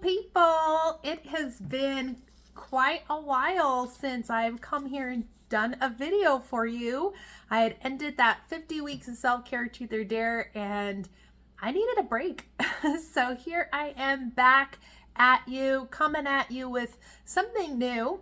People. It has been quite a while since I've come here and done a video for you. I had ended that 50 weeks of self-care truth or dare and I needed a break. So here I am back at you, coming at you with something new.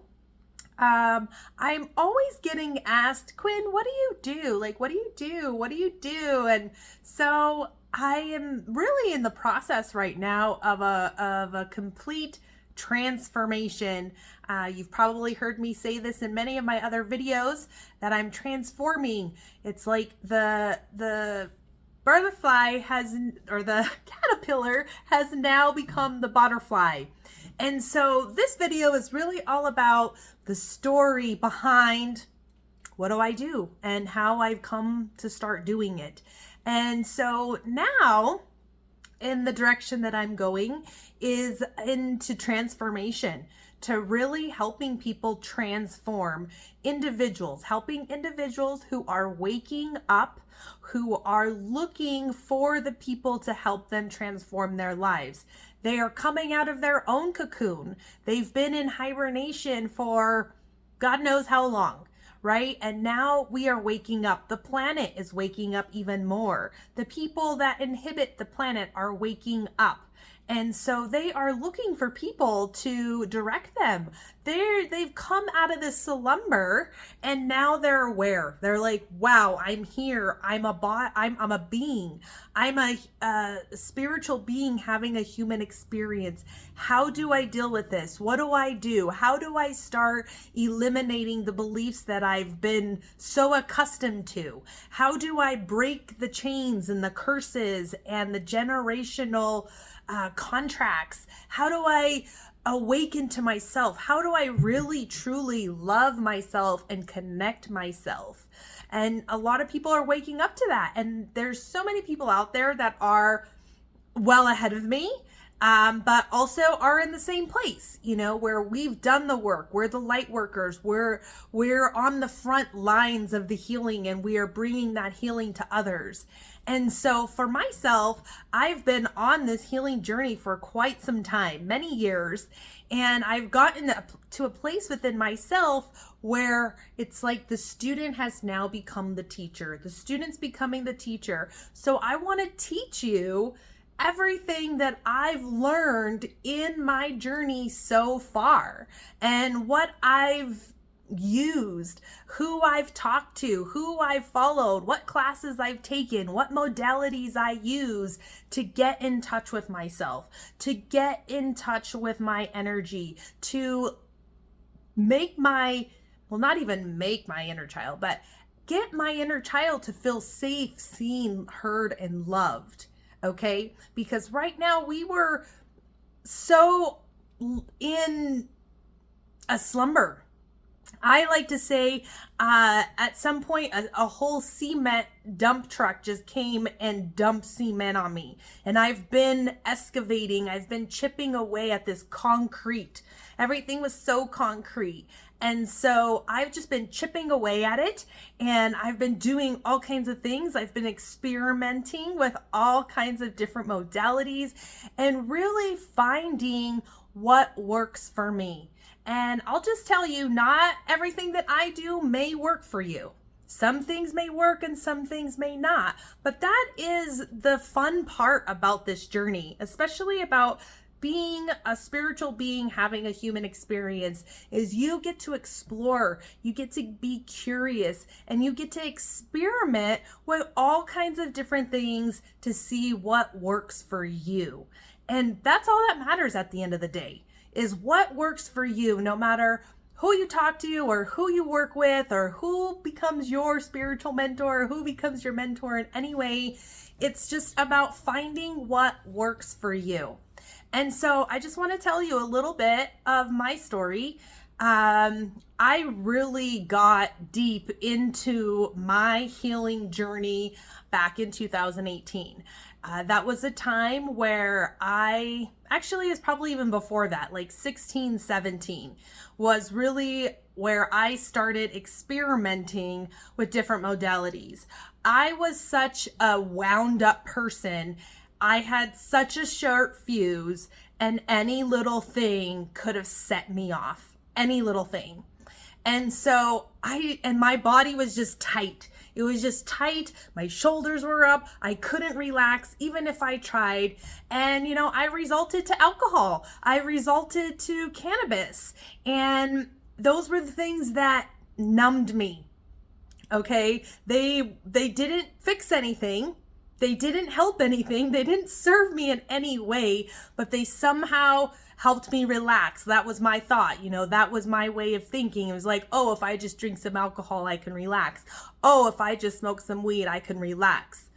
I'm always getting asked, Quinn, what do you do? Like, what do you do? What do you do? And so I am really in the process right now of a complete transformation. You've probably heard me say this in many of my other videos that I'm transforming. It's like the butterfly has, or the caterpillar has now become the butterfly. And so this video is really all about the story behind what do I do and how I've come to start doing it. And so now in the direction that I'm going is into transformation, to really helping people transform individuals, helping individuals who are waking up, who are looking for the people to help them transform their lives. They are coming out of their own cocoon. They've been in hibernation for God knows how long, right? And now we are waking up. The planet is waking up even more. The people that inhabit the planet are waking up. And so they are looking for people to direct them. They've come out of this slumber and now they're aware. They're like, wow, I'm here. I'm a being. I'm a spiritual being having a human experience. How do I deal with this? What do I do? How do I start eliminating the beliefs that I've been so accustomed to? How do I break the chains and the curses and the generational contracts? How do I awaken to myself? How do I really truly love myself and connect myself? And a lot of people are waking up to that. And there's so many people out there that are well ahead of me, but also are in the same place, you know, where we've done the work. We're the light workers. We're on the front lines of the healing, and we are bringing that healing to others. And so for myself, I've been on this healing journey for quite some time, many years, and I've gotten to a place within myself where it's like the student has now become the teacher. The student's becoming the teacher. So I want to teach you everything that I've learned in my journey so far and what I've used, who I've talked to, who I've followed, what classes I've taken, what modalities I use to get in touch with myself, to get in touch with my energy, to make not even make my inner child, but get my inner child to feel safe, seen, heard, and loved. Okay? Because right now we were so in a slumber. I like to say at some point a whole cement dump truck just came and dumped cement on me. And I've been excavating, I've been chipping away at this concrete. Everything was so concrete. And so I've just been chipping away at it, and I've been doing all kinds of things. I've been experimenting with all kinds of different modalities and really finding what works for me. And I'll just tell you, not everything that I do may work for you. Some things may work and some things may not. But that is the fun part about this journey, especially about being a spiritual being having a human experience, is you get to explore, you get to be curious, and you get to experiment with all kinds of different things to see what works for you. And that's all that matters at the end of the day, is what works for you, no matter who you talk to or who you work with or who becomes your spiritual mentor or who becomes your mentor in any way. It's just about finding what works for you. And so I just want to tell you a little bit of my story. I really got deep into my healing journey back in 2018. That was a time where it was probably even before that, like 16, 17 was really where I started experimenting with different modalities. I was such a wound up person. I had such a short fuse, and any little thing could have set me off. Any little thing. And so my body was just tight. It was just tight. My shoulders were up. I couldn't relax even if I tried. And, I resorted to alcohol. I resorted to cannabis. And those were the things that numbed me. Okay. They didn't fix anything. They didn't help anything. They didn't serve me in any way, but they somehow helped me relax. That was my thought. That was my way of thinking. It was like, oh, if I just drink some alcohol, I can relax. Oh, if I just smoke some weed, I can relax.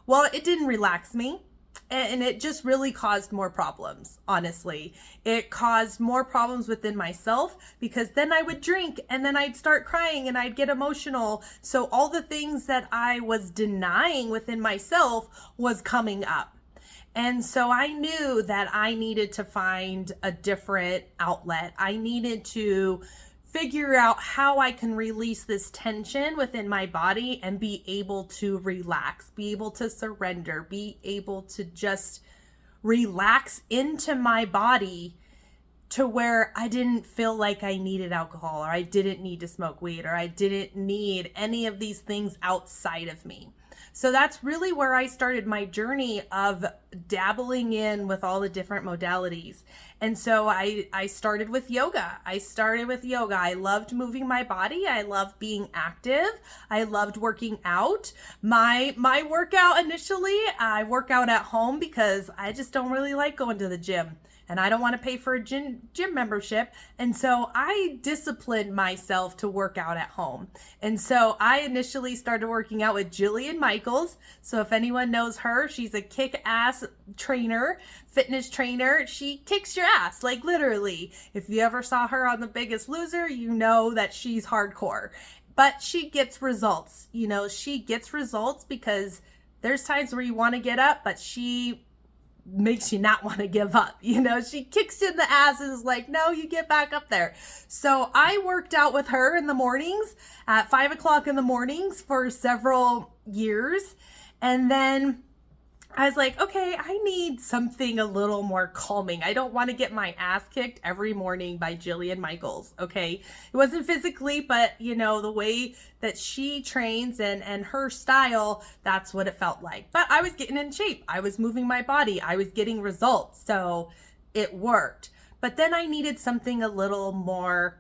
Well, it didn't relax me. And it just really caused more problems, honestly. It caused more problems within myself, because then I would drink and then I'd start crying and I'd get emotional. So all the things that I was denying within myself was coming up. And so I knew that I needed to find a different outlet. I needed to figure out how I can release this tension within my body and be able to relax, be able to surrender, be able to just relax into my body to where I didn't feel like I needed alcohol, or I didn't need to smoke weed, or I didn't need any of these things outside of me. So that's really where I started my journey of dabbling in with all the different modalities. And so I started with yoga. I loved moving my body. I loved being active. I loved working out. My workout initially, I work out at home because I just don't really like going to the gym. And I don't want to pay for a gym membership. And so I disciplined myself to work out at home. And so I initially started working out with Jillian Michaels. So if anyone knows her, she's a kick-ass trainer, fitness trainer. She kicks your ass, like literally. If you ever saw her on The Biggest Loser, you know that she's hardcore. But she gets results. She gets results because there's times where you want to get up, but she makes you not want to give up. She kicks you in the ass and is like, no, you get back up there. So I worked out with her in the mornings at 5:00 in the mornings for several years. And then I was like, okay, I need something a little more calming. I don't want to get my ass kicked every morning by Jillian Michaels. Okay. It wasn't physically, but the way that she trains and her style, that's what it felt like. But I was getting in shape. I was moving my body. I was getting results. So it worked. But then I needed something a little more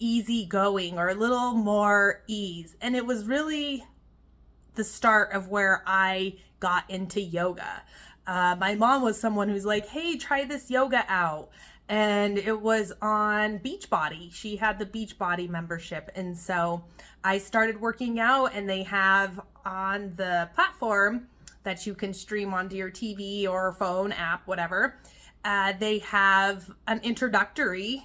easygoing, or a little more ease. And it was really the start of where I got into yoga. My mom was someone who's like, hey, try this yoga out. And it was on Beachbody. She had the Beachbody membership. And so I started working out, and they have on the platform that you can stream onto your TV or phone app, whatever. They have an introductory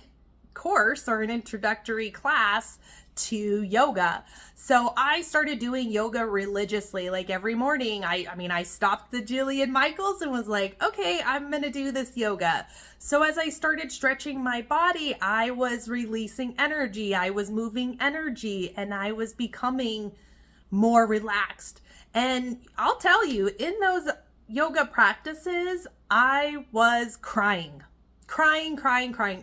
course or an introductory class to yoga. So I started doing yoga religiously, like every morning. I stopped the Jillian Michaels and was like, okay, I'm going to do this yoga. So as I started stretching my body, I was releasing energy, I was moving energy, and I was becoming more relaxed. And I'll tell you, in those yoga practices, I was crying.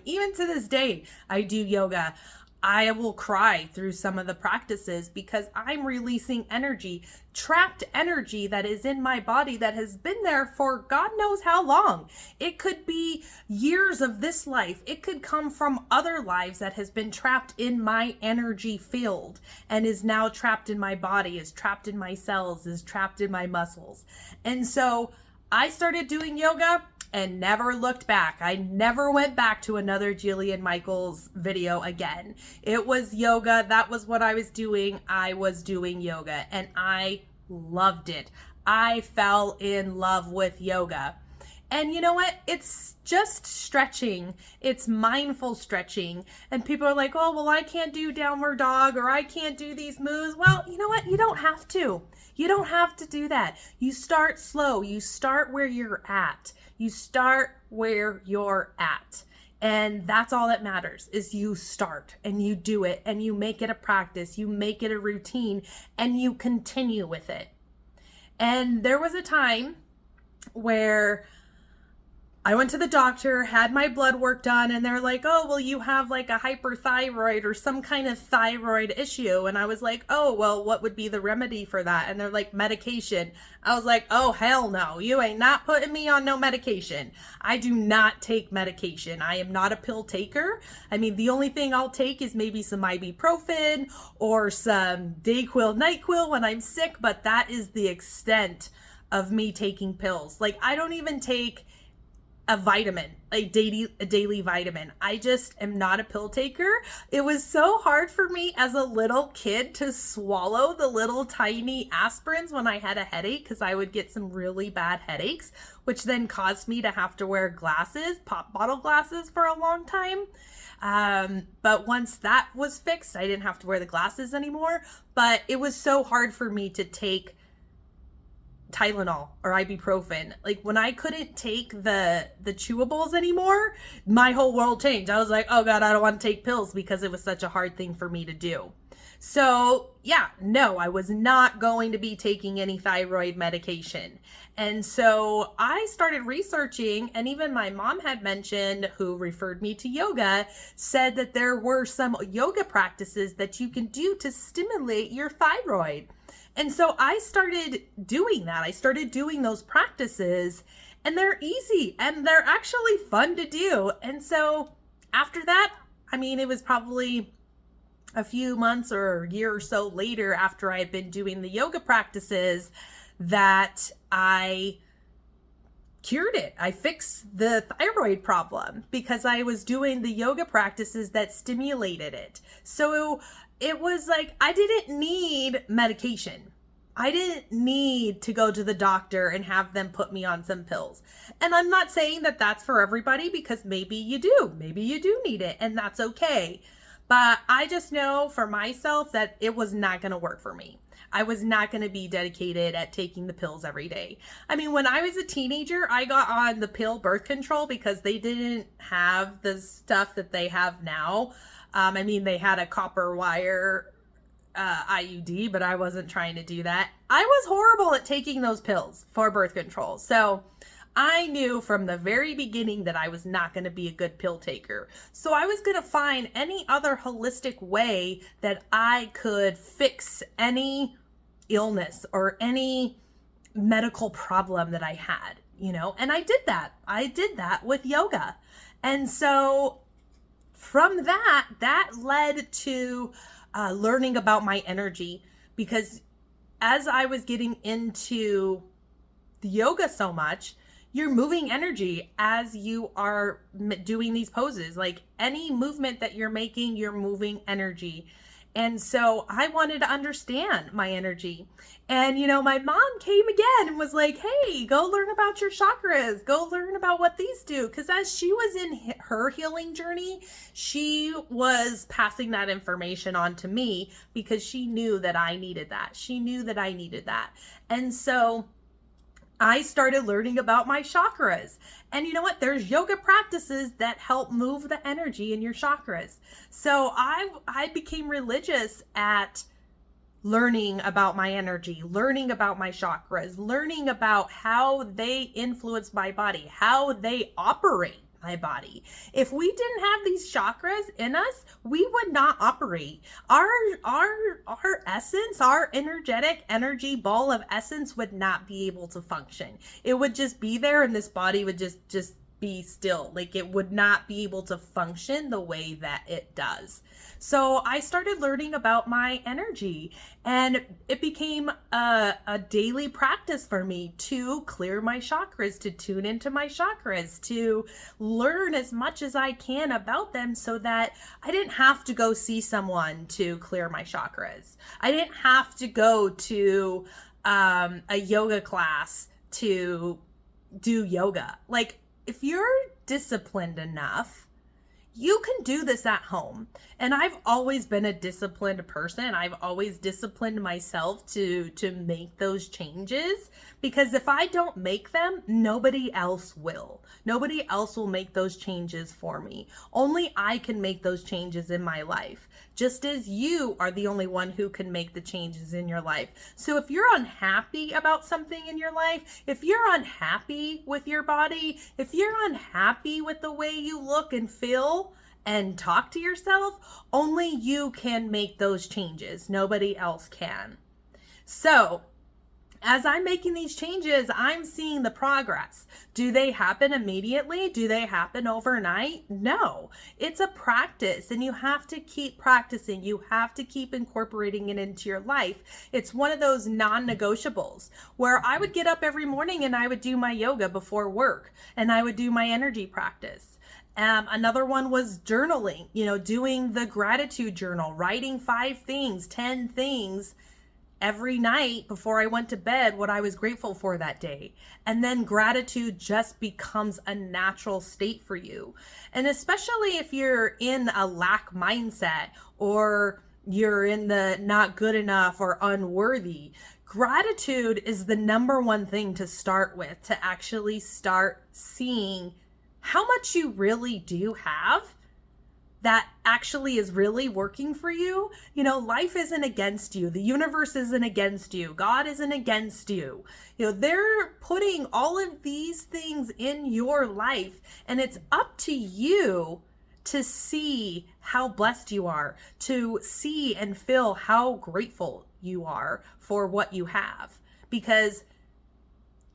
Even to this day, I do yoga. I will cry through some of the practices because I'm releasing energy, trapped energy that is in my body that has been there for God knows how long. It could be years of this life. It could come from other lives that has been trapped in my energy field and is now trapped in my body, is trapped in my cells, is trapped in my muscles. And so I started doing yoga and never looked back. I never went back to another Jillian Michaels video again. It was yoga. That was what I was doing. I was doing yoga and I loved it. I fell in love with yoga. And you know what? It's just stretching. It's mindful stretching. And people are like, oh, well, I can't do downward dog, or I can't do these moves. Well, you know what? You don't have to. You don't have to do that. You start slow. You start where you're at. You start where you're at. And that's all that matters, is you start and you do it and you make it a practice. You make it a routine and you continue with it. And there was a time where I went to the doctor, had my blood work done, and they're like, oh, well, you have like a hyperthyroid or some kind of thyroid issue. And I was like, oh, well, what would be the remedy for that? And they're like, medication. I was like, oh, hell no. You ain't not putting me on no medication. I do not take medication. I am not a pill taker. I mean, the only thing I'll take is maybe some ibuprofen or some Dayquil, NyQuil when I'm sick, but that is the extent of me taking pills. Like, I don't even take a vitamin, a daily vitamin. I just am not a pill taker. It was so hard for me as a little kid to swallow the little tiny aspirins when I had a headache, because I would get some really bad headaches, which then caused me to have to wear glasses, pop bottle glasses, for a long time. But once that was fixed, I didn't have to wear the glasses anymore. But it was so hard for me to take Tylenol or ibuprofen. Like, when I couldn't take the chewables anymore, my whole world changed. I was like, oh God, I don't want to take pills, because it was such a hard thing for me to do. So yeah, no, I was not going to be taking any thyroid medication. And so I started researching, and even my mom had mentioned, who referred me to yoga, said that there were some yoga practices that you can do to stimulate your thyroid. And so I started doing that. I started doing those practices, and they're easy and they're actually fun to do. And so after that, I mean, it was probably a few months or a year or so later, after I had been doing the yoga practices, that I cured it. I fixed the thyroid problem because I was doing the yoga practices that stimulated it. So it was like, I didn't need medication. I didn't need to go to the doctor and have them put me on some pills. And I'm not saying that that's for everybody, because maybe you do. Maybe you do need it, and that's okay. But I just know for myself that it was not going to work for me. I was not going to be dedicated at taking the pills every day. I mean, when I was a teenager, I got on the pill birth control because they didn't have the stuff that they have now. I mean, they had a copper wire IUD, but I wasn't trying to do that. I was horrible at taking those pills for birth control. So I knew from the very beginning that I was not going to be a good pill taker. So I was going to find any other holistic way that I could fix any illness or any medical problem that I had, you know, and I did that. I did that with yoga. And so from that led to learning about my energy, because as I was getting into the yoga so much, you're moving energy as you are doing these poses. Like, any movement that you're making, you're moving energy. And so I wanted to understand my energy. And, you know, my mom came again and was like, hey, go learn about your chakras. Go learn about what these do. Because as she was in her healing journey, she was passing that information on to me, because she knew that I needed that. She knew that I needed that. And so I started learning about my chakras. And you know what? There's yoga practices that help move the energy in your chakras. So I became religious at learning about my energy, learning about my chakras, learning about how they influence my body, how they operate my body. If we didn't have these chakras in us, we would not operate. Our essence, our energetic energy ball of essence would not be able to function. It would just be there, and this body would just be still. Like, it would not be able to function the way that it does. So I started learning about my energy, and it became a daily practice for me to clear my chakras, to tune into my chakras, to learn as much as I can about them, so that I didn't have to go see someone to clear my chakras. I didn't have to go to a yoga class to do yoga. Like, if you're disciplined enough, You can do this at home. And I've always been a disciplined person. I've always disciplined myself to make those changes, because if I don't make them, nobody else will. Nobody else will make those changes for me. Only I can make those changes in my life, just as you are the only one who can make the changes in your life. So if you're unhappy about something in your life, if you're unhappy with your body, if you're unhappy with the way you look and feel and talk to yourself, only you can make those changes. Nobody else can. So as I'm making these changes, I'm seeing the progress. Do they happen immediately? Do they happen overnight? No, it's a practice, and you have to keep practicing. You have to keep incorporating it into your life. It's one of those non-negotiables where I would get up every morning and I would do my yoga before work, and I would do my energy practice. Another one was journaling, doing the gratitude journal, writing 5 things, 10 things every night before I went to bed, what I was grateful for that day. And then gratitude just becomes a natural state for you. And especially if you're in a lack mindset, or you're in the not good enough or unworthy, gratitude is the number one thing to start with, to actually start seeing how much you really do have that actually is really working for you. Life isn't against you. The universe isn't against you. God isn't against you. They're putting all of these things in your life, and it's up to you to see how blessed you are, to see and feel how grateful you are for what you have. Because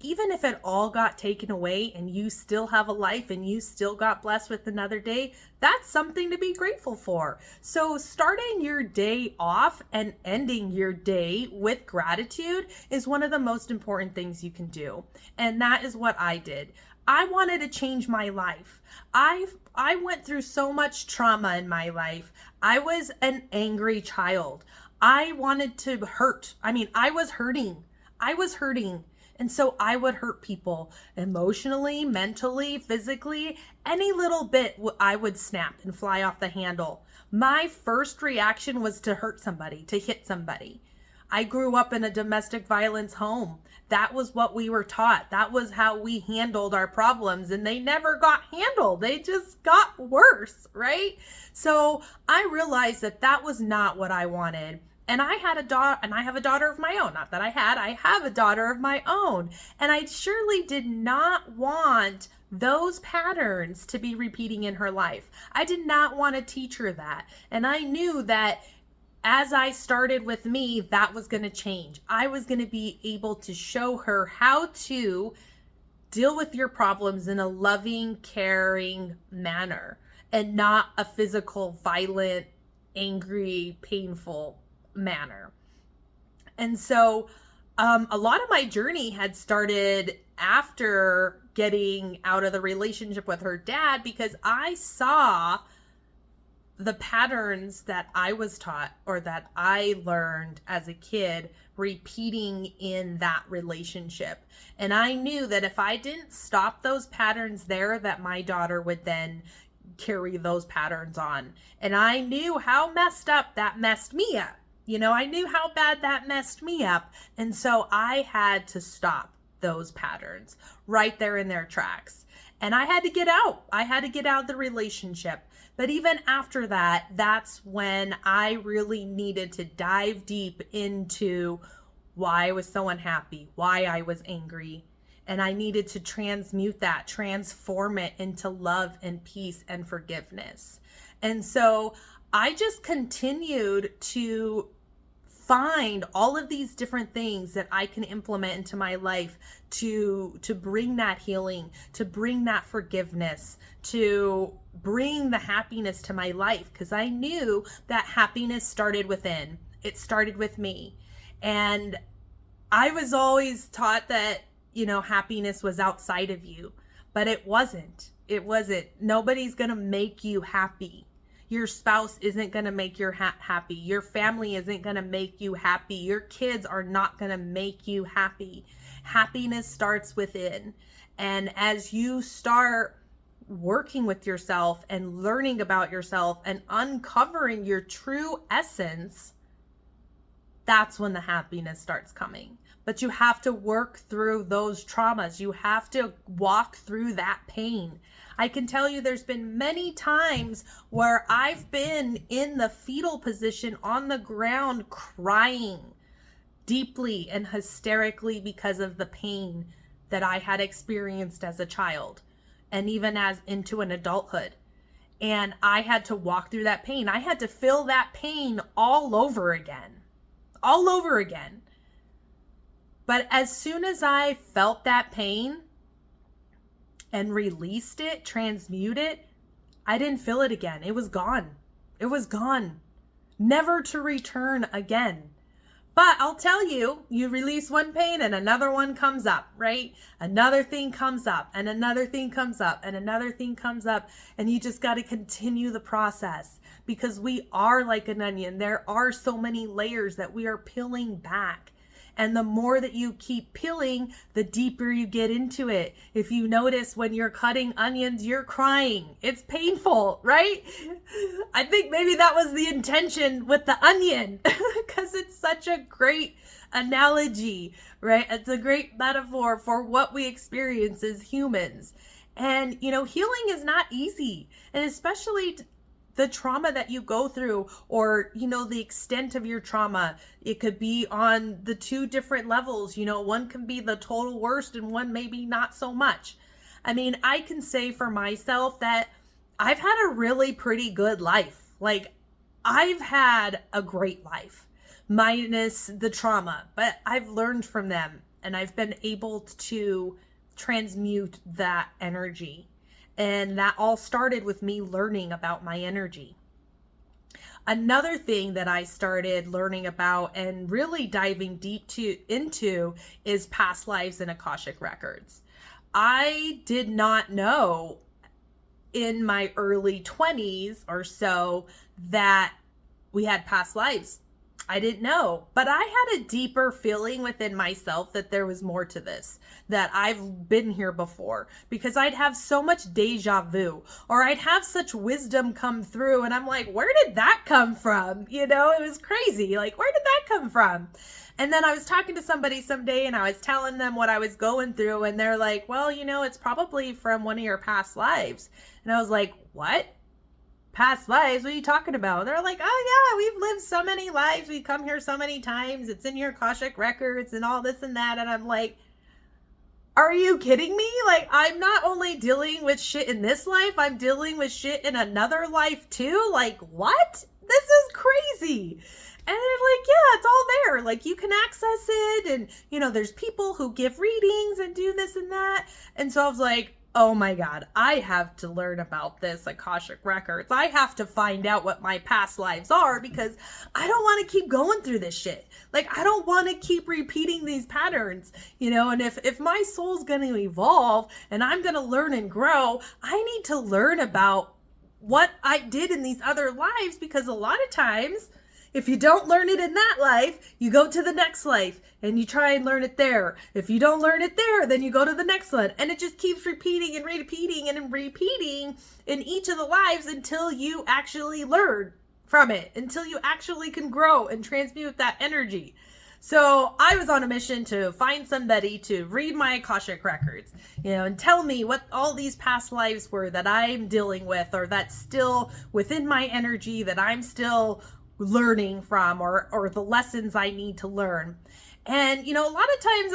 even if it all got taken away and you still have a life and you still got blessed with another day, that's something to be grateful for. So starting your day off and ending your day with gratitude is one of the most important things you can do. And that is what I did. I wanted to change my life. I went through so much trauma in my life. I was an angry child. I wanted to hurt. I was hurting. And so I would hurt people emotionally, mentally, physically. Any little bit I would snap and fly off the handle. My first reaction was to hurt somebody, to hit somebody. I grew up in a domestic violence home. That was what we were taught. That was how we handled our problems, and they never got handled. They just got worse, right? So I realized that was not what I wanted. And I had a daughter, and I have a daughter of my own. Not that I have a daughter of my own. And I surely did not want those patterns to be repeating in her life. I did not want to teach her that. And I knew that as I started with me, that was going to change. I was going to be able to show her how to deal with your problems in a loving, caring manner, and not a physical, violent, angry, painful manner. And so a lot of my journey had started after getting out of the relationship with her dad, because I saw the patterns that I was taught, or that I learned as a kid, repeating in that relationship. And I knew that if I didn't stop those patterns there, that my daughter would then carry those patterns on. And I knew how messed up that messed me up. I knew how bad that messed me up. And so I had to stop those patterns right there in their tracks. And I had to get out. I had to get out of the relationship. But even after that, that's when I really needed to dive deep into why I was so unhappy, why I was angry. And I needed to transmute that, transform it into love and peace and forgiveness. And so I just continued to find all of these different things that I can implement into my life to bring that healing, to bring that forgiveness, to bring the happiness to my life. Because I knew that happiness started within. It started with me. And I was always taught that, happiness was outside of you, but it wasn't. Nobody's going to make you happy. Your spouse isn't going to make you happy. Your family isn't going to make you happy. Your kids are not going to make you happy. Happiness starts within. And as you start working with yourself and learning about yourself and uncovering your true essence, that's when the happiness starts coming. But you have to work through those traumas. You have to walk through that pain. I can tell you there's been many times where I've been in the fetal position on the ground crying deeply and hysterically because of the pain that I had experienced as a child and even as into an adulthood. And I had to walk through that pain. I had to feel that pain all over again. All over again. But as soon as I felt that pain and released it, transmute it, I didn't feel it again. It was gone. It was gone. Never to return again. But I'll tell you, you release one pain and another one comes up, right? Another thing comes up and another thing comes up and another thing comes up. And you just got to continue the process because we are like an onion. There are so many layers that we are peeling back. And the more that you keep peeling, the deeper you get into it. If you notice when you're cutting onions, you're crying. It's painful, right? I think maybe that was the intention with the onion because it's such a great analogy, right? It's a great metaphor for what we experience as humans. And, healing is not easy. And especially the trauma that you go through or, the extent of your trauma. It could be on the two different levels. One can be the total worst and one maybe not so much. I mean, I can say for myself that I've had a really pretty good life. Like, I've had a great life minus the trauma, but I've learned from them and I've been able to transmute that energy. And that all started with me learning about my energy. Another thing that I started learning about and really diving deep into is past lives and Akashic records. I did not know in my early 20s or so that we had past lives. I didn't know, but I had a deeper feeling within myself that there was more to this, that I've been here before, because I'd have so much deja vu, or I'd have such wisdom come through, and I'm like, where did that come from? It was crazy. Like, where did that come from? And then I was talking to somebody someday, and I was telling them what I was going through, and they're like, well, it's probably from one of your past lives. And I was like, what? Past lives? What are you talking about? They're like, oh yeah, we've lived so many lives. We've come here so many times. It's in your Akashic records and all this and that. And I'm like, are you kidding me? Like, I'm not only dealing with shit in this life, I'm dealing with shit in another life too. Like, what? This is crazy. And they're like, yeah, it's all there. Like, you can access it. And, there's people who give readings and do this and that. And so I was like, oh my God, I have to learn about this Akashic records. I have to find out what my past lives are because I don't want to keep going through this shit. Like, I don't want to keep repeating these patterns, and if my soul's going to evolve and I'm going to learn and grow, I need to learn about what I did in these other lives, because a lot of times, if you don't learn it in that life, you go to the next life and you try and learn it there. If you don't learn it there, then you go to the next one. And it just keeps repeating and repeating and repeating in each of the lives until you actually learn from it, until you actually can grow and transmute that energy. So I was on a mission to find somebody to read my Akashic records, and tell me what all these past lives were that I'm dealing with, or that's still within my energy that I'm still learning from, or the lessons I need to learn. And, a lot of times,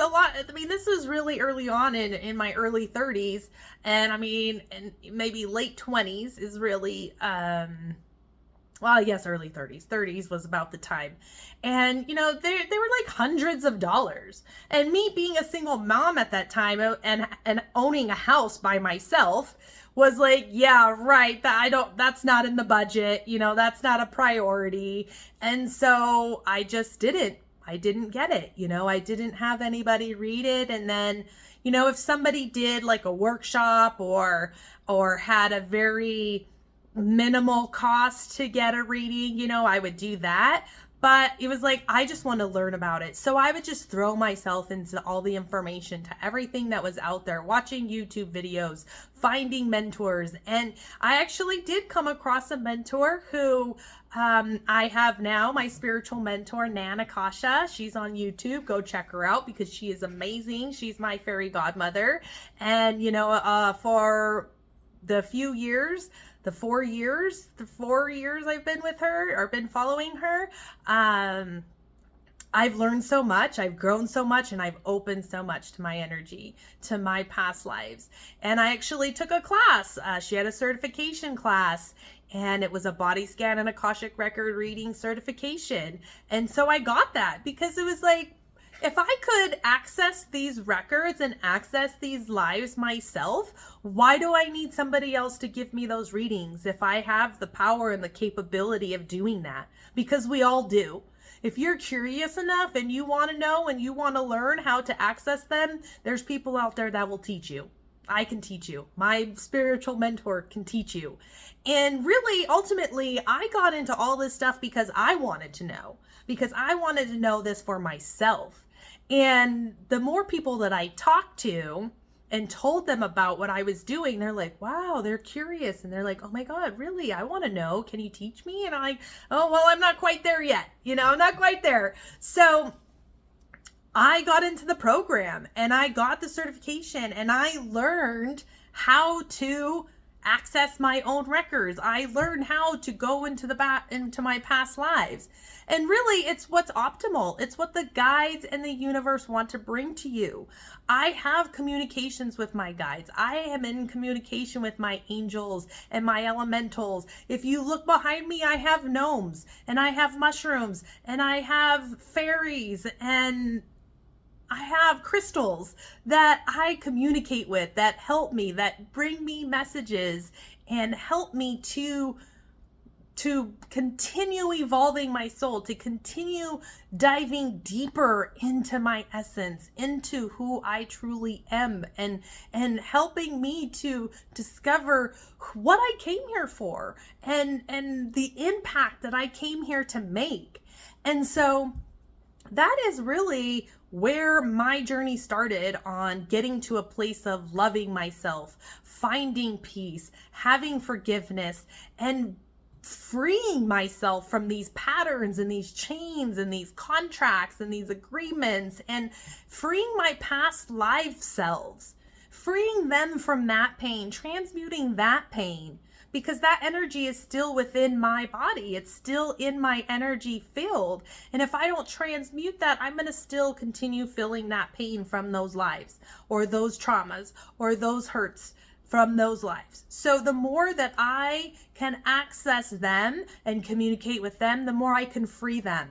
this was really early on in my early 30s. And and maybe late 20s is really, I guess early 30s. 30s was about the time. And, they were like hundreds of dollars. And me being a single mom at that time and owning a house by myself was like, yeah, right. That's not in the budget. That's not a priority. And so I just didn't. I didn't get it. I didn't have anybody read it. And then, if somebody did like a workshop or had a very minimal cost to get a reading, I would do that. But it was like, I just want to learn about it. So I would just throw myself into all the information, to everything that was out there, watching YouTube videos, finding mentors. And I actually did come across a mentor who I have now, my spiritual mentor, Nana Kasha. She's on YouTube. Go check her out because she is amazing. She's my fairy godmother. And, you know, for the 4 years I've been with her or been following her, I've learned so much, I've grown so much, and I've opened so much to my energy, to my past lives. And I actually took a class. She had a certification class, and it was a body scan and Akashic record reading certification. And so I got that because it was like, if I could access these records and access these lives myself, why do I need somebody else to give me those readings if I have the power and the capability of doing that? Because we all do. If you're curious enough and you want to know and you want to learn how to access them, there's people out there that will teach you. I can teach you. My spiritual mentor can teach you. And really, ultimately, I got into all this stuff because I wanted to know. Because I wanted to know this for myself. And the more people that I talked to and told them about what I was doing, they're like, wow, they're curious. And they're like, oh my God, really? I want to know. Can you teach me? And I'm like, oh, well, I'm not quite there yet. You know, I'm not quite there. So I got into the program and I got the certification and I learned how to access my own records. I learned how to go into my past lives. And really, it's what's optimal. It's what the guides and the universe want to bring to you. I have communications with my guides. I am in communication with my angels and my elementals. If you look behind me, I have gnomes and I have mushrooms and I have fairies and I have crystals that I communicate with, that help me, that bring me messages and help me to continue evolving my soul, to continue diving deeper into my essence, into who I truly am, and helping me to discover what I came here for and the impact that I came here to make. And so that is really where my journey started, on getting to a place of loving myself, finding peace, having forgiveness, and freeing myself from these patterns and these chains and these contracts and these agreements, and freeing my past life selves, freeing them from that pain, transmuting that pain, because that energy is still within my body. It's still in my energy field. And if I don't transmute that, I'm going to still continue feeling that pain from those lives, or those traumas, or those hurts from those lives. So the more that I can access them and communicate with them, the more I can free them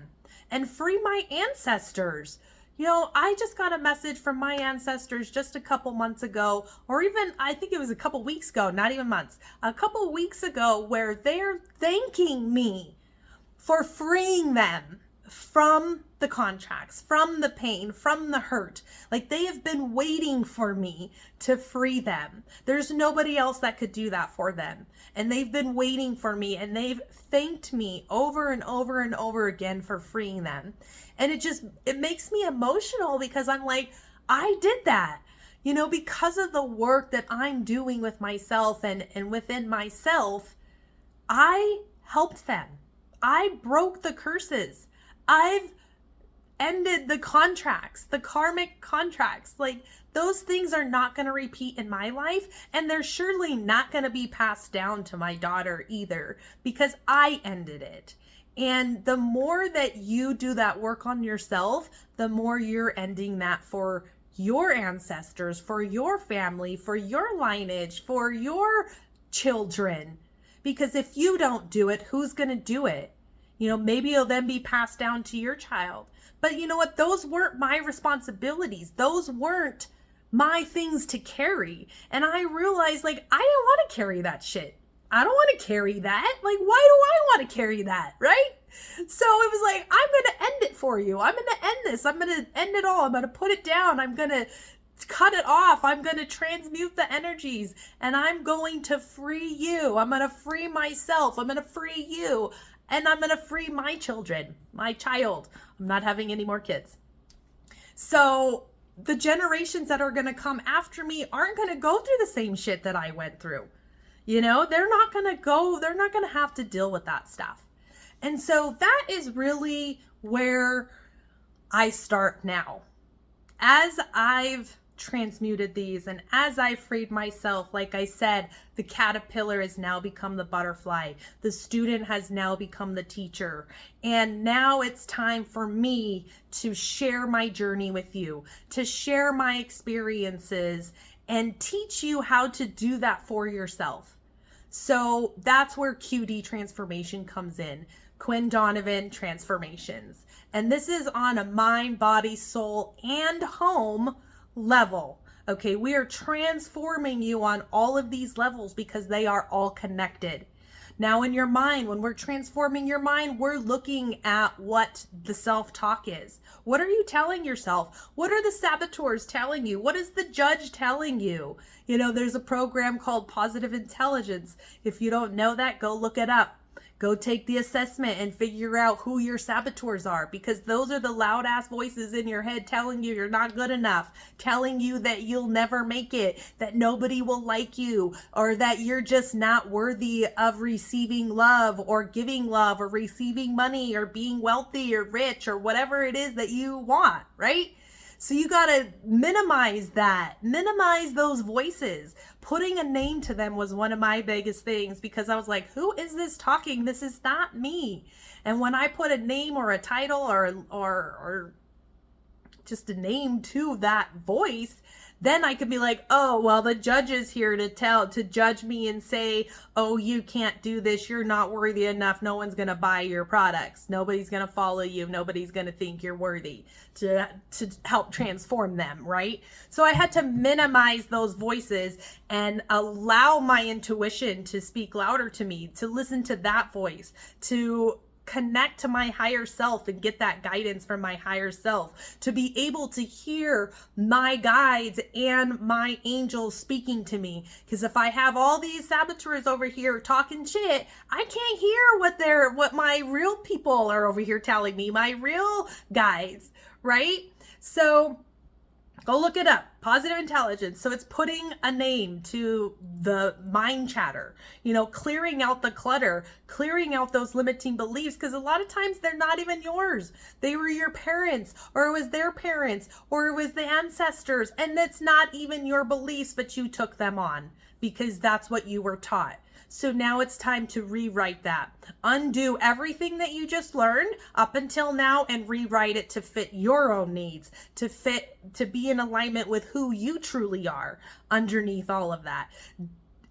and free my ancestors. You know, I just got a message from my ancestors just a couple months ago, or even I think it was a couple weeks ago, not even months, a couple weeks ago, where they're thanking me for freeing them from the contracts, from the pain, from the hurt. Like, they have been waiting for me to free them. There's nobody else that could do that for them. And they've been waiting for me, and they've thanked me over and over and over again for freeing them. And it makes me emotional, because I'm like, I did that, you know, because of the work that I'm doing with myself and within myself. I helped them. I broke the curses. I've ended the contracts, the karmic contracts. Like, those things are not going to repeat in my life, and they're surely not going to be passed down to my daughter either, because I ended it. And the more that you do that work on yourself, the more you're ending that for your ancestors, for your family, for your lineage, for your children. Because if you don't do it, who's going to do it? You know, maybe it'll then be passed down to your child. But you know what? Those weren't my responsibilities. Those weren't my things to carry. And I realized, like, I don't want to carry that shit. I don't want to carry that. Like, why do I want to carry that? Right? So it was like, I'm going to end it for you. I'm going to end this. I'm going to end it all. I'm going to put it down. I'm going to cut it off. I'm going to transmute the energies, and I'm going to free you. I'm going to free myself. I'm going to free you. and I'm going to free my children, my child. I'm not having any more kids. So the generations that are going to come after me aren't going to go through the same shit that I went through. You know, they're not going to have to deal with that stuff. And so that is really where I start now. As I've transmuted these and as I freed myself, like I said, the caterpillar has now become the butterfly. The student has now become the teacher. And now it's time for me to share my journey with you, to share my experiences and teach you how to do that for yourself. So that's where QD transformation comes in. Quinn Donovan transformations. And this is on a mind, body, soul, and home level. Okay, we are transforming you on all of these levels because they are all connected. Now in your mind, when we're transforming your mind, we're looking at what the self-talk is. What are you telling yourself? What are the saboteurs telling you? What is the judge telling you? You know, there's a program called Positive Intelligence. If you don't know that, go look it up. Go take the assessment and figure out who your saboteurs are, because those are the loud ass voices in your head telling you you're not good enough, telling you that you'll never make it, that nobody will like you, or that you're just not worthy of receiving love or giving love or receiving money or being wealthy or rich or whatever it is that you want, right? So you got to minimize that, minimize those voices. Putting a name to them was one of my biggest things, because I was like, who is this talking? This is not me. And when I put a name or a title or just a name to that voice, then I could be like, oh, well, the judge is here to judge me and say, oh, you can't do this. You're not worthy enough. No one's going to buy your products. Nobody's going to follow you. Nobody's going to think you're worthy to help transform them, right? So I had to minimize those voices and allow my intuition to speak louder to me, to listen to that voice, to connect to my higher self and get that guidance from my higher self, to be able to hear my guides and my angels speaking to me. Because if I have all these saboteurs over here talking shit, I can't hear what my real people are over here telling me, my real guides, right? So go look it up. Positive Intelligence. So it's putting a name to the mind chatter, you know, clearing out the clutter, clearing out those limiting beliefs, because a lot of times they're not even yours. They were your parents, or it was their parents, or it was the ancestors, and that's not even your beliefs, but you took them on because that's what you were taught. So now it's time to rewrite that. Undo everything that you just learned up until now and rewrite it to fit your own needs, to be in alignment with who you truly are underneath all of that.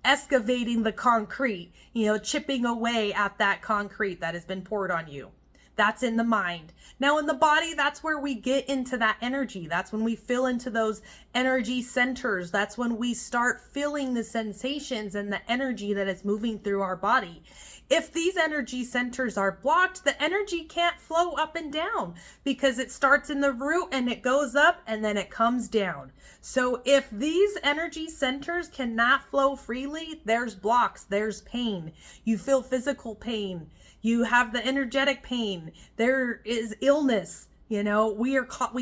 Excavating the concrete, you know, chipping away at that concrete that has been poured on you. That's in the mind. Now in the body, that's where we get into that energy. That's when we feel into those energy centers. That's when we start feeling the sensations and the energy that is moving through our body. If these energy centers are blocked, the energy can't flow up and down, because it starts in the root and it goes up and then it comes down. So if these energy centers cannot flow freely, there's blocks, there's pain. You feel physical pain. You have the energetic pain. There is illness. You know, we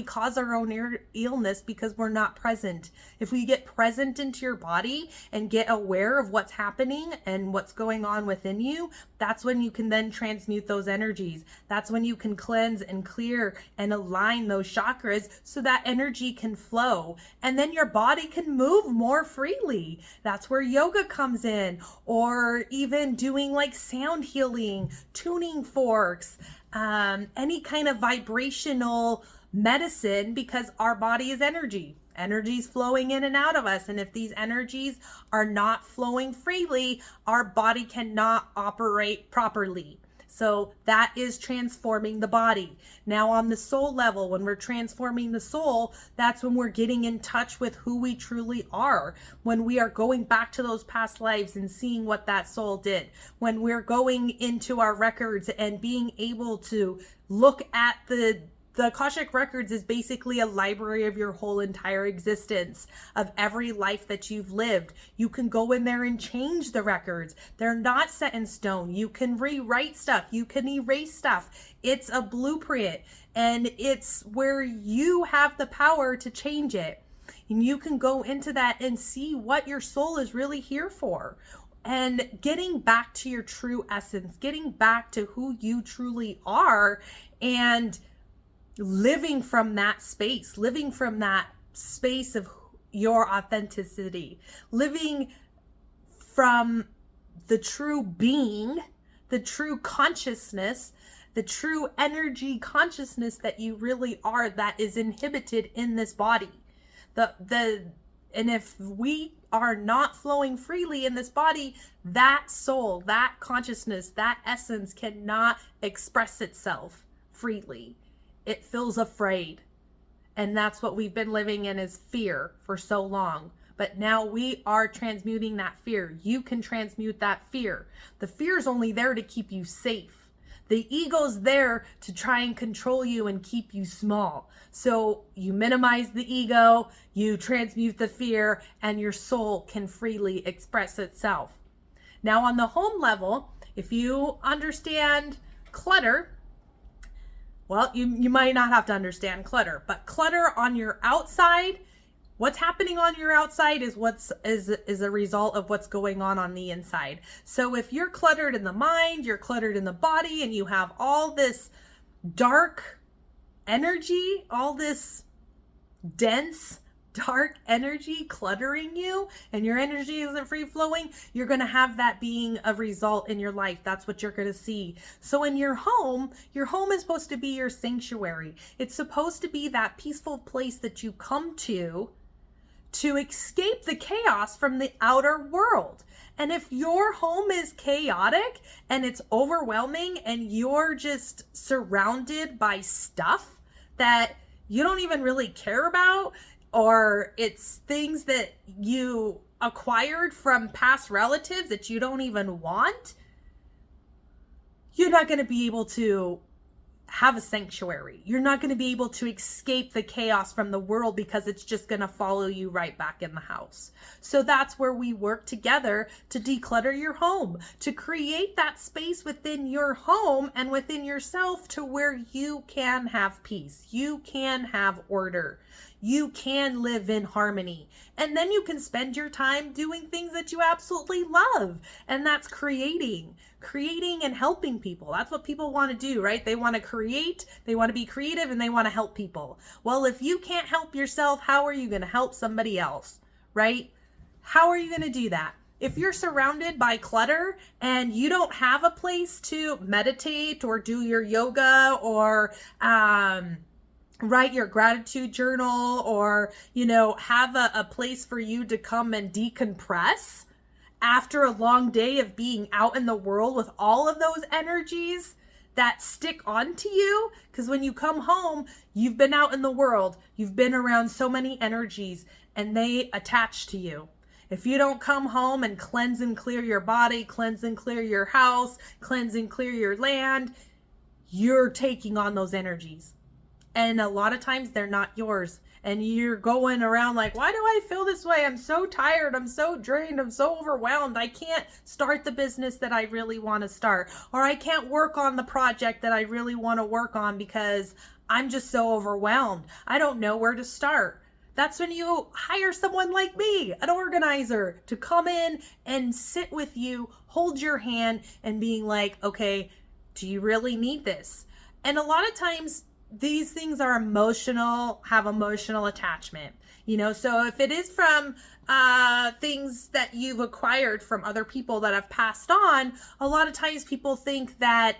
cause our own illness because we're not present. If we get present into your body and get aware of what's happening and what's going on within you, that's when you can then transmute those energies. That's when you can cleanse and clear and align those chakras so that energy can flow. And then your body can move more freely. That's where yoga comes in, or even doing like sound healing, tuning forks, any kind of vibrational medicine, because our body is energy. Energy's flowing in and out of us. And if these energies are not flowing freely, our body cannot operate properly. So that is transforming the body. Now on the soul level, when we're transforming the soul, that's when we're getting in touch with who we truly are. When we are going back to those past lives and seeing what that soul did. When we're going into our records and being able to look at the The Akashic Records is basically a library of your whole entire existence, of every life that you've lived. You can go in there and change the records. They're not set in stone. You can rewrite stuff. You can erase stuff. It's a blueprint, and it's where you have the power to change it. And you can go into that and see what your soul is really here for. And getting back to your true essence, getting back to who you truly are, and living from that space of your authenticity, living from the true being, the true consciousness, the true energy consciousness that you really are, that is inhibited in this body. And if we are not flowing freely in this body, that soul, that consciousness, that essence cannot express itself freely. It feels afraid. And that's what we've been living in, is fear for so long. But now we are transmuting that fear. You can transmute that fear. The fear is only there to keep you safe. The ego's there to try and control you and keep you small. So you minimize the ego, you transmute the fear, and your soul can freely express itself. Now on the home level, if you understand clutter, well, you might not have to understand clutter, but clutter on your outside, what's happening on your outside is a result of what's going on the inside. So if you're cluttered in the mind, you're cluttered in the body, and you have all this dark energy, all this dense dark energy cluttering you, and your energy isn't free flowing, you're going to have that being a result in your life. That's what you're going to see. So in your home is supposed to be your sanctuary. It's supposed to be that peaceful place that you come to escape the chaos from the outer world. And if your home is chaotic and it's overwhelming and you're just surrounded by stuff that you don't even really care about, or it's things that you acquired from past relatives that you don't even want, you're not going to be able to have a sanctuary. You're not going to be able to escape the chaos from the world, because it's just going to follow you right back in the house. So that's where we work together to declutter your home, to create that space within your home and within yourself to where you can have peace. You can have order. You can live in harmony. And then you can spend your time doing things that you absolutely love. And that's creating and helping people. That's what people want to do, right? They want to create, they want to be creative, and they want to help people. Well, if you can't help yourself, how are you going to help somebody else, right? How are you going to do that? If you're surrounded by clutter and you don't have a place to meditate or do your yoga or write your gratitude journal, or, have a place for you to come and decompress after a long day of being out in the world with all of those energies that stick onto you. Because when you come home, you've been out in the world, you've been around so many energies, and they attach to you. If you don't come home and cleanse and clear your body, cleanse and clear your house, cleanse and clear your land, you're taking on those energies. And a lot of times they're not yours. And you're going around like, why do I feel this way? I'm so tired. I'm so drained. I'm so overwhelmed. I can't start the business that I really want to start. Or I can't work on the project that I really want to work on because I'm just so overwhelmed. I don't know where to start. That's when you hire someone like me, an organizer, to come in and sit with you, hold your hand, and being like, okay, do you really need this? And a lot of times, these things are emotional, have emotional attachment, so if it is from things that you've acquired from other people that have passed on, a lot of times people think that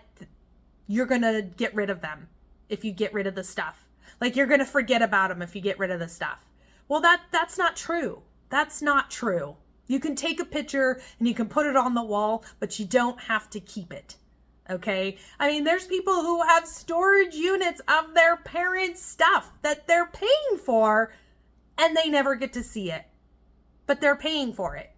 you're going to get rid of them if you get rid of the stuff. Like you're going to forget about them if you get rid of the stuff. Well, that's not true. That's not true. You can take a picture and you can put it on the wall, but you don't have to keep it. Okay. I mean, there's people who have storage units of their parents' stuff that they're paying for and they never get to see it, but they're paying for it.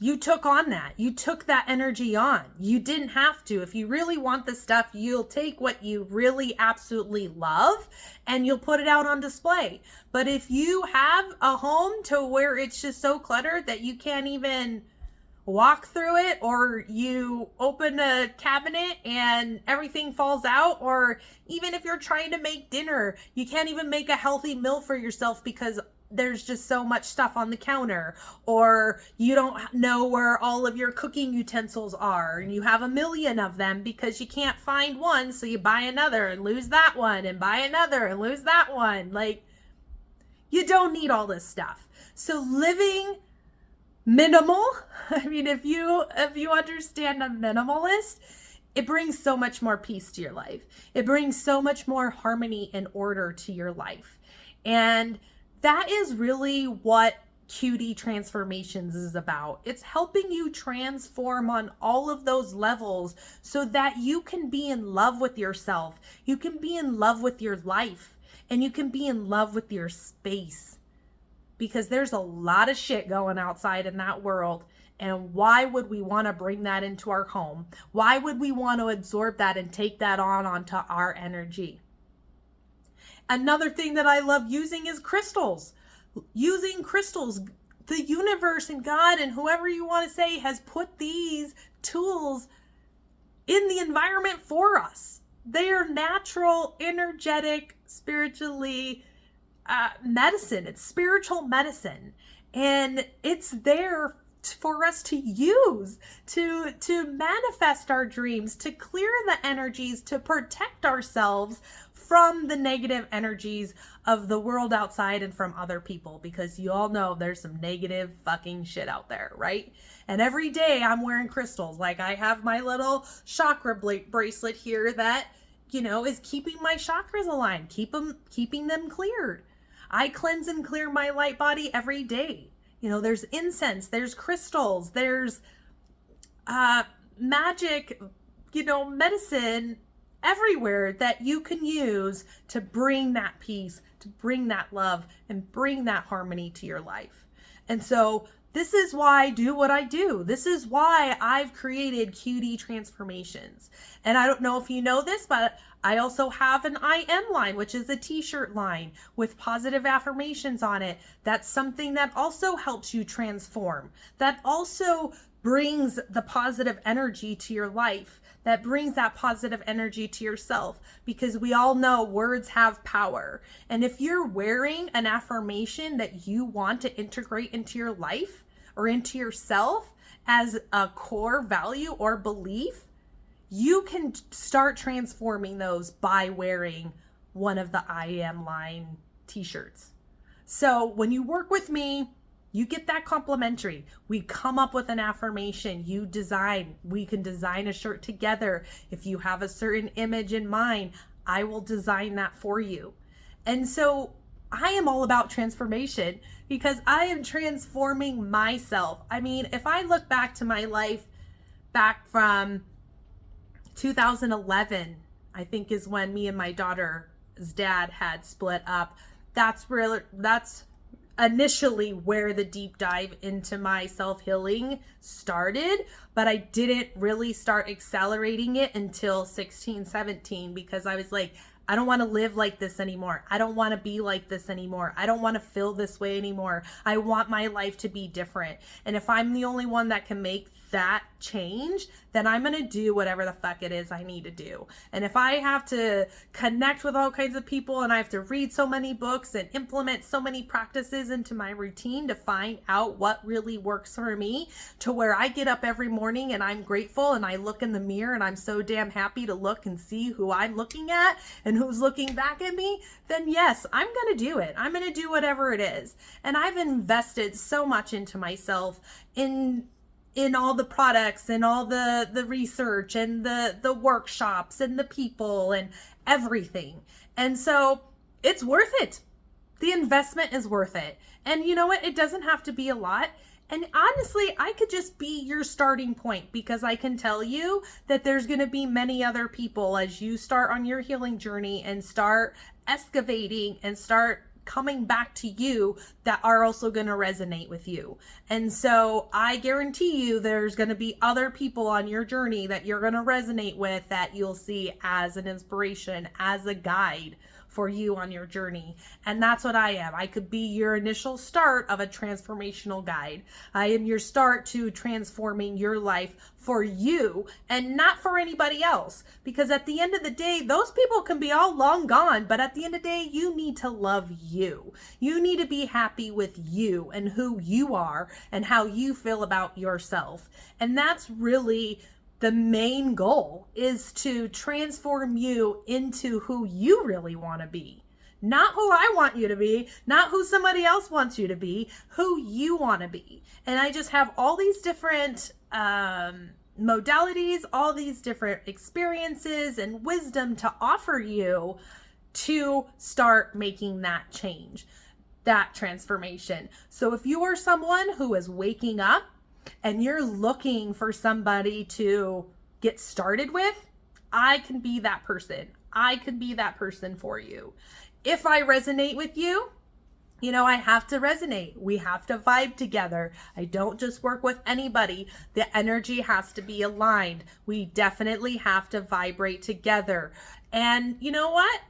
You took on that. You took that energy on. You didn't have to. If you really want the stuff, you'll take what you really absolutely love and you'll put it out on display. But if you have a home to where it's just so cluttered that you can't even walk through it, or you open a cabinet and everything falls out, or even if you're trying to make dinner, you can't even make a healthy meal for yourself because there's just so much stuff on the counter, or you don't know where all of your cooking utensils are and you have a million of them because you can't find one, so you buy another and lose that one and buy another and lose that one. Like, you don't need all this stuff. So living minimal, I mean, if you understand a minimalist, it brings so much more peace to your life. It brings so much more harmony and order to your life. And that is really what QD Transformations is about. It's helping you transform on all of those levels so that you can be in love with yourself. You can be in love with your life, and you can be in love with your space, because there's a lot of shit going outside in that world. And why would we want to bring that into our home? Why would we want to absorb that and take that onto our energy? Another thing that I love using is crystals. Using crystals. The universe and God and whoever you want to say has put these tools in the environment for us. They are natural, energetic, spiritually medicine. It's spiritual medicine. And it's there for us to use to manifest our dreams, to clear the energies, to protect ourselves from the negative energies of the world outside and from other people, because you all know there's some negative fucking shit out there, right? And every day I'm wearing crystals. Like, I have my little chakra bracelet here that, you know, is keeping my chakras aligned, keeping them cleared. I cleanse and clear my light body every day. You know, there's incense, there's crystals, there's magic, you know, medicine everywhere that you can use to bring that peace, to bring that love, and bring that harmony to your life. And so this is why I do what I do. This is why I've created QD Transformations. And I don't know if you know this, but I also have an I Am line, which is a t-shirt line with positive affirmations on it. That's something that also helps you transform. That also brings the positive energy to your life. That brings that positive energy to yourself, because we all know words have power. And if you're wearing an affirmation that you want to integrate into your life or into yourself as a core value or belief, you can start transforming those by wearing one of the I Am line t-shirts. So when you work with me, you get that complimentary. We come up with an affirmation, you design, we can design a shirt together. If you have a certain image in mind, I will design that for you. And so I am all about transformation, because I am transforming myself. I mean, if I look back to my life back from 2011, I think is when me and my daughter's dad had split up. That's initially where the deep dive into my self-healing started, but I didn't really start accelerating it until 16, 17, because I was like, I don't want to live like this anymore. I don't want to be like this anymore. I don't want to feel this way anymore. I want my life to be different. And if I'm the only one that can make that change, then I'm going to do whatever the fuck it is I need to do. And if I have to connect with all kinds of people and I have to read so many books and implement so many practices into my routine to find out what really works for me, to where I get up every morning and I'm grateful and I look in the mirror and I'm so damn happy to look and see who I'm looking at and who's looking back at me, then yes, I'm going to do it. I'm going to do whatever it is. And I've invested so much into myself, in all the products and all the research and the workshops and the people and everything. And so it's worth it. The investment is worth it. And you know what? It doesn't have to be a lot. And honestly, I could just be your starting point, because I can tell you that there's going to be many other people as you start on your healing journey and start excavating and start coming back to you that are also going to resonate with you. And so I guarantee you there's going to be other people on your journey that you're going to resonate with, that you'll see as an inspiration, as a guide for you on your journey. And that's what I am. I could be your initial start of a transformational guide. I am your start to transforming your life for you and not for anybody else. Because at the end of the day, those people can be all long gone, but at the end of the day, you need to love you. You need to be happy with you and who you are and how you feel about yourself. And that's really the main goal, is to transform you into who you really want to be. Not who I want you to be, not who somebody else wants you to be, who you want to be. And I just have all these different modalities, all these different experiences and wisdom to offer you to start making that change, that transformation. So if you are someone who is waking up and you're looking for somebody to get started with, I can be that person. I can be that person for you. If I resonate with you, I have to resonate. We have to vibe together. I don't just work with anybody. The energy has to be aligned. We definitely have to vibrate together. And you know what?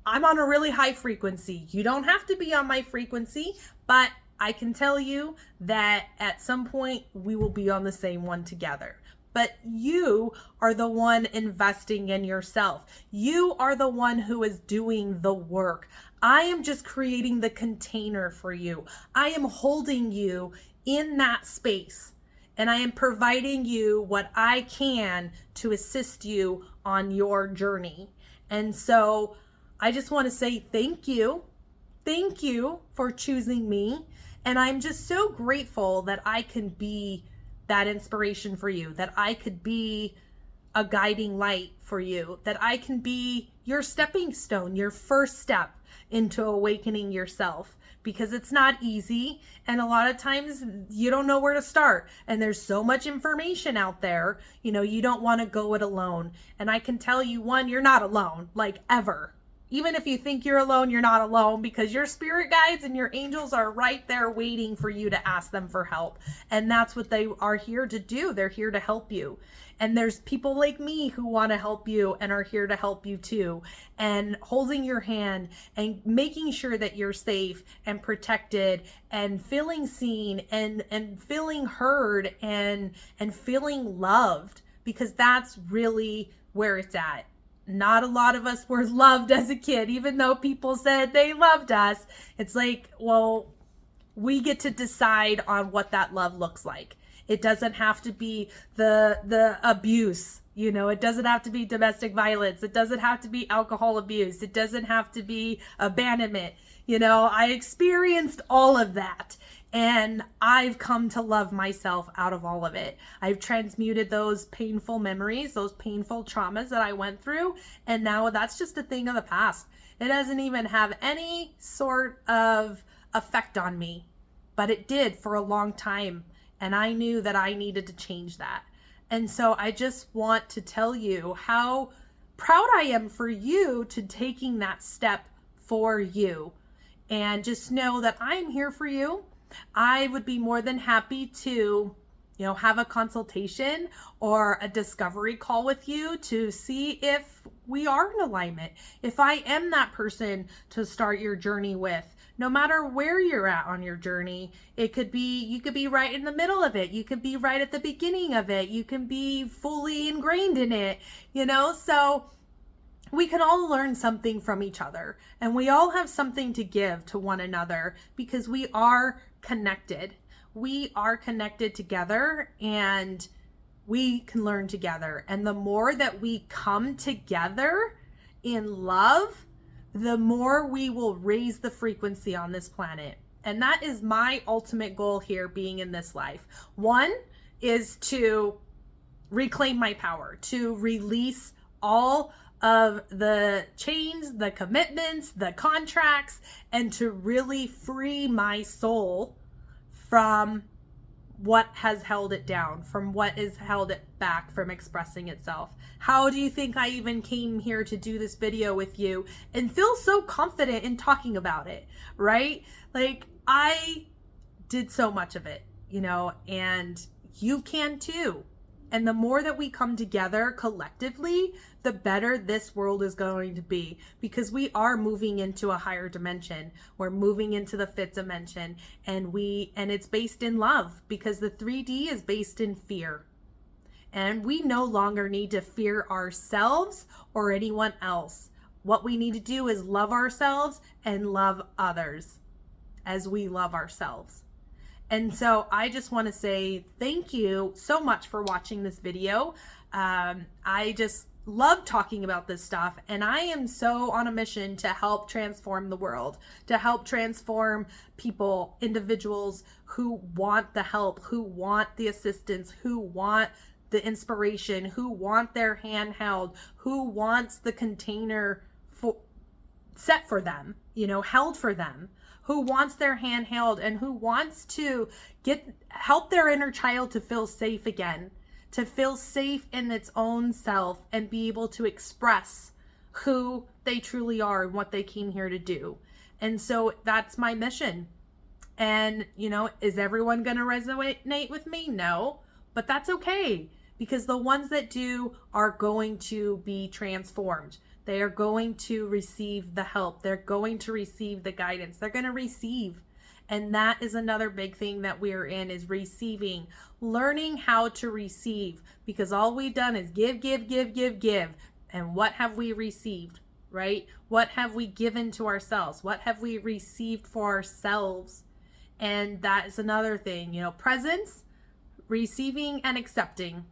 I'm on a really high frequency. You don't have to be on my frequency, but I can tell you that at some point we will be on the same one together. But you are the one investing in yourself. You are the one who is doing the work. I am just creating the container for you. I am holding you in that space, and I am providing you what I can to assist you on your journey. And so I just want to say thank you. Thank you for choosing me. And I'm just so grateful that I can be that inspiration for you, that I could be a guiding light for you, that I can be your stepping stone, your first step into awakening yourself, because it's not easy. And a lot of times you don't know where to start. And there's so much information out there, you don't want to go it alone. And I can tell you, one, you're not alone, like ever. Even if you think you're alone, you're not alone, because your spirit guides and your angels are right there waiting for you to ask them for help. And that's what they are here to do. They're here to help you. And there's people like me who want to help you and are here to help you too. And holding your hand and making sure that you're safe and protected and feeling seen and feeling heard and feeling loved, because that's really where it's at. Not a lot of us were loved as a kid, even though people said they loved us. It's like, well, we get to decide on what that love looks like. It doesn't have to be the abuse, it doesn't have to be domestic violence. It doesn't have to be alcohol abuse. It doesn't have to be abandonment. I experienced all of that. And I've come to love myself out of all of it. I've transmuted those painful memories, those painful traumas that I went through. And now that's just a thing of the past. It doesn't even have any sort of effect on me. But it did for a long time. And I knew that I needed to change that. And so I just want to tell you how proud I am for you to taking that step for you. And just know that I'm here for you. I would be more than happy to, have a consultation or a discovery call with you to see if we are in alignment. If I am that person to start your journey with, no matter where you're at on your journey, you could be right in the middle of it. You could be right at the beginning of it. You can be fully ingrained in it, so we can all learn something from each other, and we all have something to give to one another, because we are connected. We are connected together, and we can learn together. And the more that we come together in love, the more we will raise the frequency on this planet. And that is my ultimate goal here, being in this life. One is to reclaim my power, to release all of the chains, the commitments, the contracts, and to really free my soul from what has held it down, from what has held it back from expressing itself. How do you think I even came here to do this video with you and feel so confident in talking about it, right? Like, I did so much of it, you know, and you can too. And the more that we come together collectively, the better this world is going to be, because we are moving into a higher dimension. We're moving into the fifth dimension, and it's based in love, because the 3D is based in fear. And we no longer need to fear ourselves or anyone else. What we need to do is love ourselves and love others as we love ourselves. And so I just want to say thank you so much for watching this video. I just love talking about this stuff, and I am so on a mission to help transform the world, to help transform people, individuals who want the help, who want the assistance, who want the inspiration, who want their hand held, who wants the container set for them, you know, held for them, who wants their hand held, and who wants to help their inner child to feel safe again, to feel safe in its own self and be able to express who they truly are and what they came here to do. And so that's my mission. And, you know, is everyone going to resonate with me? No, but that's okay, because the ones that do are going to be transformed. They are going to receive the help. They're going to receive the guidance. They're going to receive. And that is another big thing that we're in, is receiving, learning how to receive, because all we've done is give, give, give, give, give. And what have we received, right? What have we given to ourselves? What have we received for ourselves? And that is another thing, you know, presence, receiving, and accepting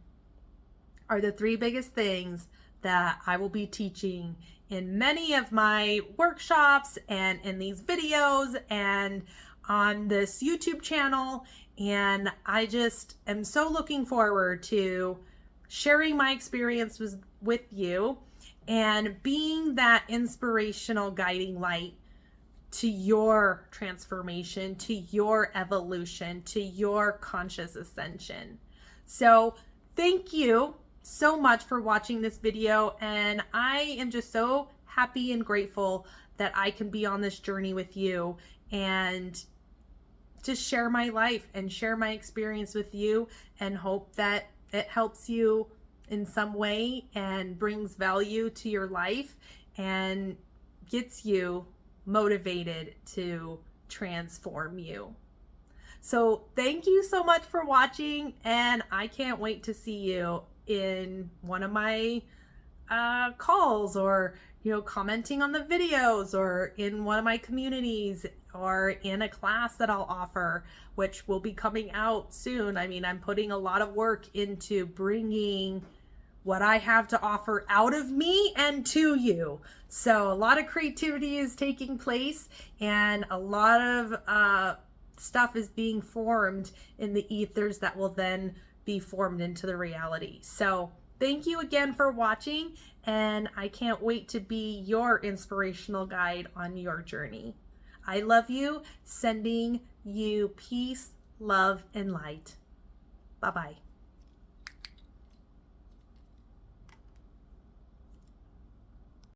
are the three biggest things that I will be teaching in many of my workshops and in these videos and on this YouTube channel. And I just am so looking forward to sharing my experience with you and being that inspirational guiding light to your transformation, to your evolution, to your conscious ascension. So thank you so much for watching this video, and I am just so happy and grateful that I can be on this journey with you and just share my life and share my experience with you, and hope that it helps you in some way and brings value to your life and gets you motivated to transform you. So thank you so much for watching, and I can't wait to see you in one of my calls, or, you know, commenting on the videos, or in one of my communities, or in a class that I'll offer, which will be coming out soon. I mean, I'm putting a lot of work into bringing what I have to offer out of me and to you. So a lot of creativity is taking place, and a lot of stuff is being formed in the ethers that will then be formed into the reality. So thank you again for watching, and I can't wait to be your inspirational guide on your journey. I love you, sending you peace, love, and light. Bye-bye.